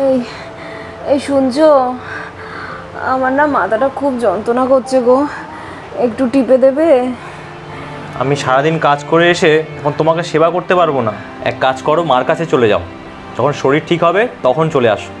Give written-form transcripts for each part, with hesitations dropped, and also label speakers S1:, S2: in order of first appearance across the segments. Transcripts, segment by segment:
S1: এই এই শুনছো, আমার না মাথাটা খুব যন্ত্রণা করছে গো, একটু টিপে দেবে?
S2: আমি সারাদিন কাজ করে এসে এখন তোমাকে সেবা করতে পারবো না। এক কাজ করো, মার কাছে চলে যাও, যখন শরীর ঠিক হবে তখন চলে আসো।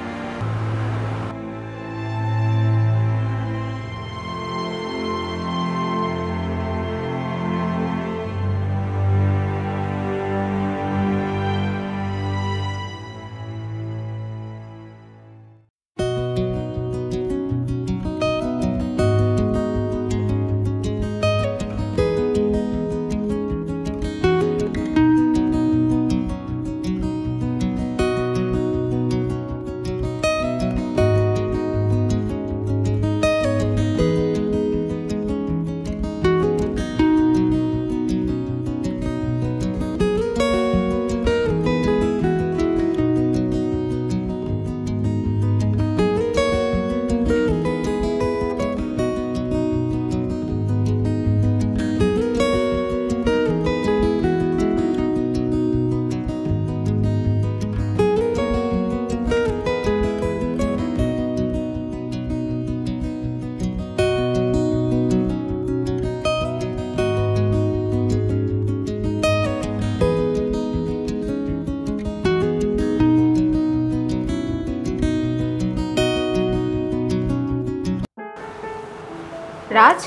S1: রাজ,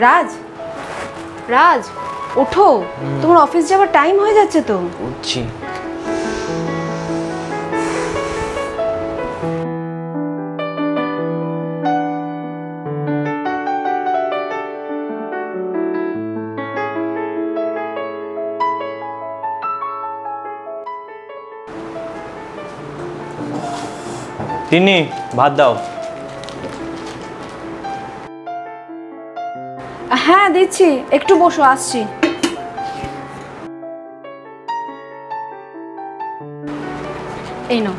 S1: রাজ, রাজ, ওঠো, তোমার অফিস যাওয়ার টাইম হয়ে যাচ্ছে তো।
S2: উঠছি। তিন্নি, ভাত দাও।
S1: হ্যাঁ দিচ্ছি, একটু বসো, আসছি। এই নাও,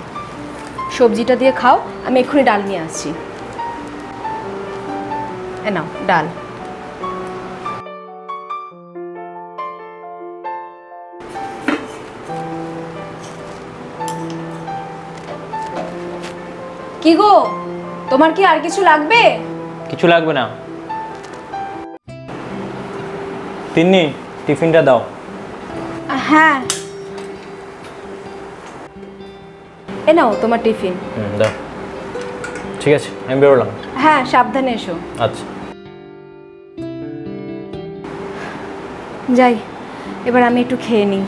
S1: সবজিটা দিয়ে খাও, আমি এক্ষুনি ডাল নিয়ে আসছি। এ নাও ডাল। কি গো, তোমার কি আর কিছু লাগবে?
S2: কিছু লাগবে না। তিন্নি, টিফিনটা দাও।
S1: হ্যাঁ, এ নাও তোমার টিফিন।
S2: দাও। ঠিক আছে, আমি বেরোলাম।
S1: হ্যাঁ, সাবধানে এসো।
S2: আচ্ছা।
S1: যাই, এবার আমি একটু খেয়ে নিই।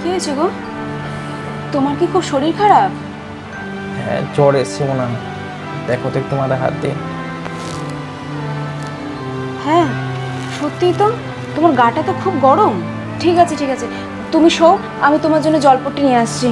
S1: কি হয়েছে গো, তোমার কি খুব শরীর খারাপ?
S3: হ্যাঁ, জ্বর এসছে মনে হয়। দেখো তো একটু মাথায় হাত দিয়ে।
S1: হ্যাঁ সত্যিই তো, তোমার গাটা তো খুব গরম। ঠিক আছে ঠিক আছে, তুমি শো, আমি তোমার জন্য জলপট্টি নিয়ে আসছি।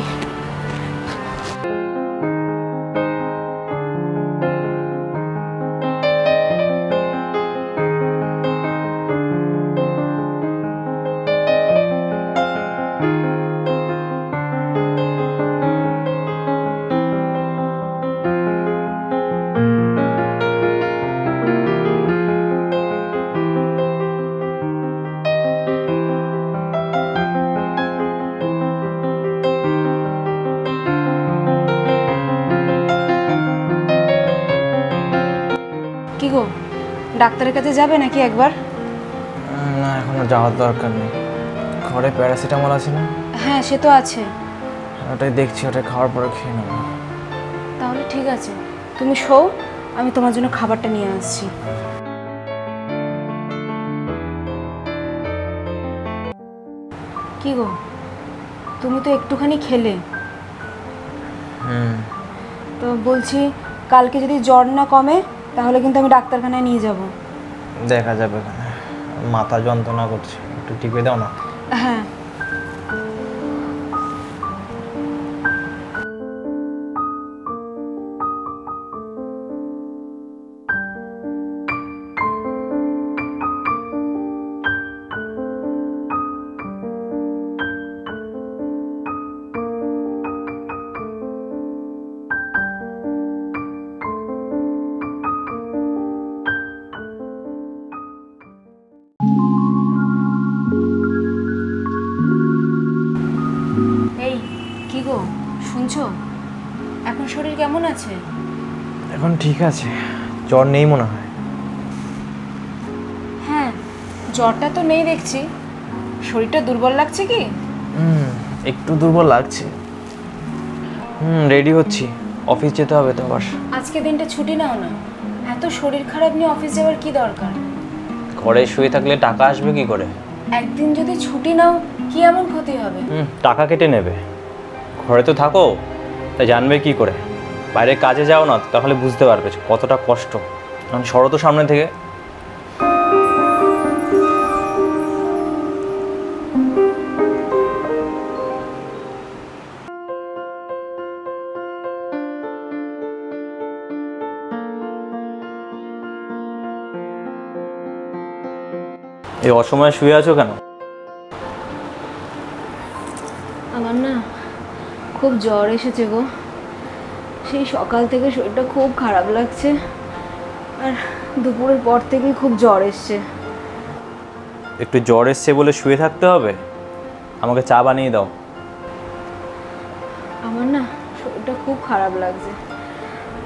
S1: কি গো, ডাক্তারের কাছে যাবে নাকি একবার?
S3: না, এখনো যাওয়ার দরকার নেই। ঘরে প্যারাসিটামল আছে না?
S1: হ্যাঁ সে তো আছে।
S3: ওটাই দেখছি, ওটাই খাওয়ার পরে খেয়ে নেবো।
S1: তাহলে ঠিক আছে, তুমি শো, আমি তোমার জন্য খাবারটা নিয়ে আসছি। কি গো, তুমি তো একটুখানি খেলে। তো বলছি, কালকে যদি জ্বর না কমে তাহলে কিন্তু আমি ডাক্তারখানায় নিয়ে যাব।
S3: দেখা যাবে, মাথা যন্ত্রণা করছে, একটু টিপে দাও না।
S1: হ্যাঁ। শুনছো? এখন শরীর কেমন আছে?
S3: এখন ঠিক আছে, জ্বর নেই মনে হয়।
S1: হ্যাঁ, জ্বরটা তো নেই দেখছি। শরীরটা দুর্বল লাগছে কি?
S3: একটু দুর্বল লাগছে। রেডি হচ্ছি, অফিস যেতে হবে তো আবার।
S1: আজকে দিনটা ছুটি নাও না। এত শরীর খারাপ নিয়ে অফিস যাওয়ার কি দরকার?
S3: ঘরে শুয়ে থাকলে টাকা আসবে কি করে?
S1: একদিন যদি ছুটি নাও কি এমন ক্ষতি হবে?
S2: টাকা কেটে নেবে। ঘরে তো থাকো, তাই জানবে কি করে। বাইরে কাজে যাও না, তাহলে বুঝতে পারবে কতটা কষ্ট। আমি সরো তো সামনে থেকে। এই অসময়ে শুয়ে আছো কেন?
S1: আমার না খুব জ্বর এসেছে গো। সেই সকাল থেকে শরীরটা খুব খারাপ লাগছে, আর দুপুরের পর থেকেই খুব জ্বর এসছে।
S2: একটু জ্বর এসছে বলে শুয়ে থাকতে হবে? আমাকে চা বানিয়ে দাও।
S1: আমার না শরীরটা খুব খারাপ লাগছে,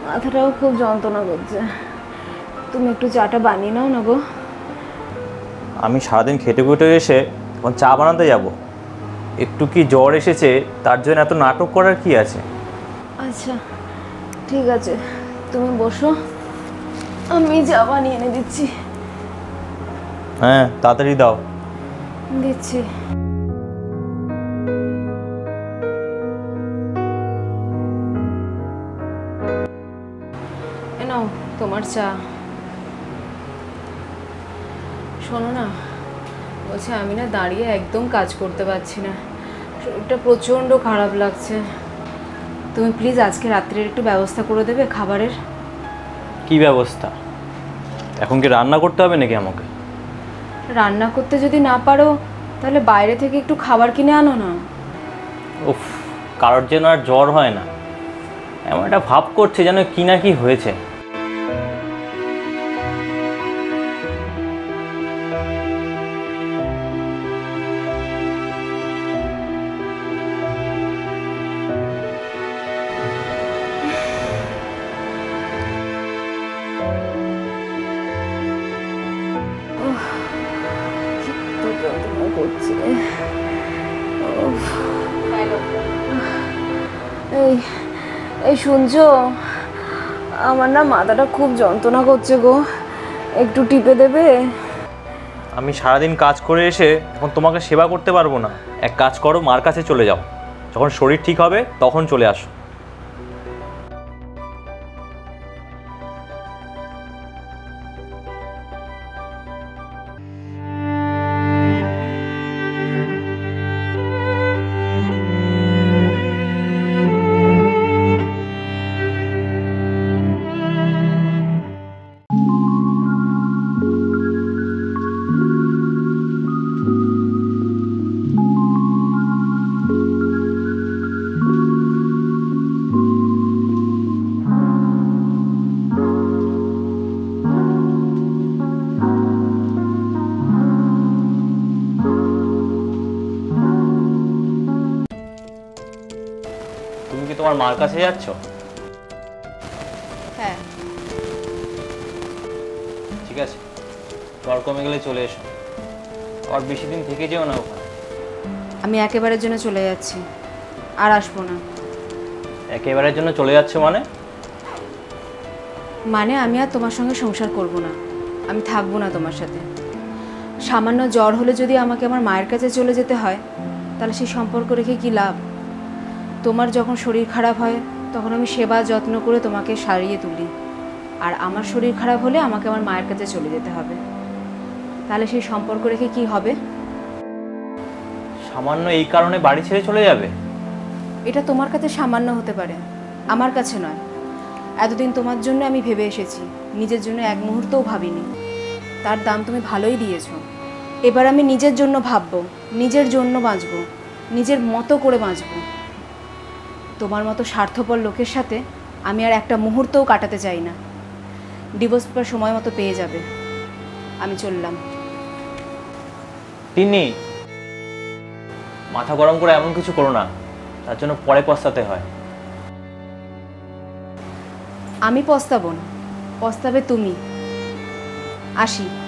S1: মাথাটাও খুব যন্ত্রণা করছে। তুমি একটু চাটা বানিয়ে নাও না গো।
S2: আমি সারাদিন খেটে খুটে এসে এখন চা বানাতে যাব? একটু কি জ্বর এসেছে তার জন্য এত নাটক করার কি আছে?
S1: আচ্ছা ঠিক আছে, তুমি বসো, আমি চা বানিয়ে এনে দিচ্ছি।
S2: হ্যাঁ, তাড়াতাড়ি দাও।
S1: দিচ্ছি। এ নাও তোমার চা। শোনো না, বলছি আমি না দাঁড়িয়ে একদম কাজ করতে পারছি না, শরীরটা প্রচণ্ড খারাপ লাগছে। তুমি প্লিজ আজকে রাত্রের একটু ব্যবস্থা করে দেবে খাবারের?
S2: কি ব্যবস্থা? এখন কি রান্না করতে হবে নাকি আমাকে?
S1: রান্না করতে যদি না পারো তাহলে বাইরে থেকে একটু খাবার কিনে আনো না।
S2: উফ, কারোর যেন আর জ্বর হয় না, এমন একটা ভাব করছে যেন কি না কি হয়েছে।
S1: তো যন্ত্রণা করছে। উফ। এই এই শুনছো? আমার না মাথাটা খুব যন্ত্রণা করছে গো, একটু টিপে দেবে?
S2: আমি সারাদিন কাজ করে এসে এখন তোমাকে সেবা করতে পারবো না। এক কাজ করো, মার কাছে চলে যাও। যখন শরীর ঠিক হবে তখন চলে আসো। তুমি কি তোমার মার কাছে যাচ্ছ?
S1: হ্যাঁ।
S2: ঠিক আছে, জ্বর কমে গেলে চলে এসো। আর বেশি দিন থেকে যেও না ওখানে।
S1: আমি একেবারের জন্য চলে যাচ্ছি, আর আসবো না।
S2: একেবারের জন্য চলে যাচ্ছে মানে?
S1: মানে আমি আর তোমার সঙ্গে সংসার করব না, আমি থাকবো না তোমার সাথে। সামান্য জ্বর হলে যদি আমাকে আমার মায়ের কাছে চলে যেতে হয়, তাহলে সেই সম্পর্ক রেখে কী লাভ? তোমার যখন শরীর খারাপ হয় তখন আমি সেবা যত্ন করে তোমাকে সারিয়ে তুলি, আর আমার শরীর খারাপ হলে আমাকে আমার মায়ের কাছে চলে যেতে হবে। তাহলে সেই সম্পর্ক রেখে কি হবে?
S2: সামান্য এই কারণে বাড়ি ছেড়ে চলে যাবে?
S1: এটা তোমার কাছে সামান্য হতে পারে, আমার কাছে নয়। এতদিন তোমার জন্য আমি ভেবে এসেছি, নিজের জন্য এক মুহূর্তও ভাবিনি। তার দাম তুমি ভালোই দিয়েছো। এবার আমি নিজের জন্য ভাববো, নিজের জন্য বাঁচবো, নিজের মতো করে বাঁচবো। তোমার মতো স্বার্থপর লোকের সাথে আমি আর একটা মুহূর্তও কাটাতে চাই না। ডিভোর্স পেপার সময় মতো পেয়ে যাবে। আমি চললাম।
S2: তিন্নি, মাথা গরম করে এমন কিছু করো না, তার জন্য পরে পস্তাতে হয়।
S1: আমি পস্তাবো না, পস্তাবে তুমি। আসি।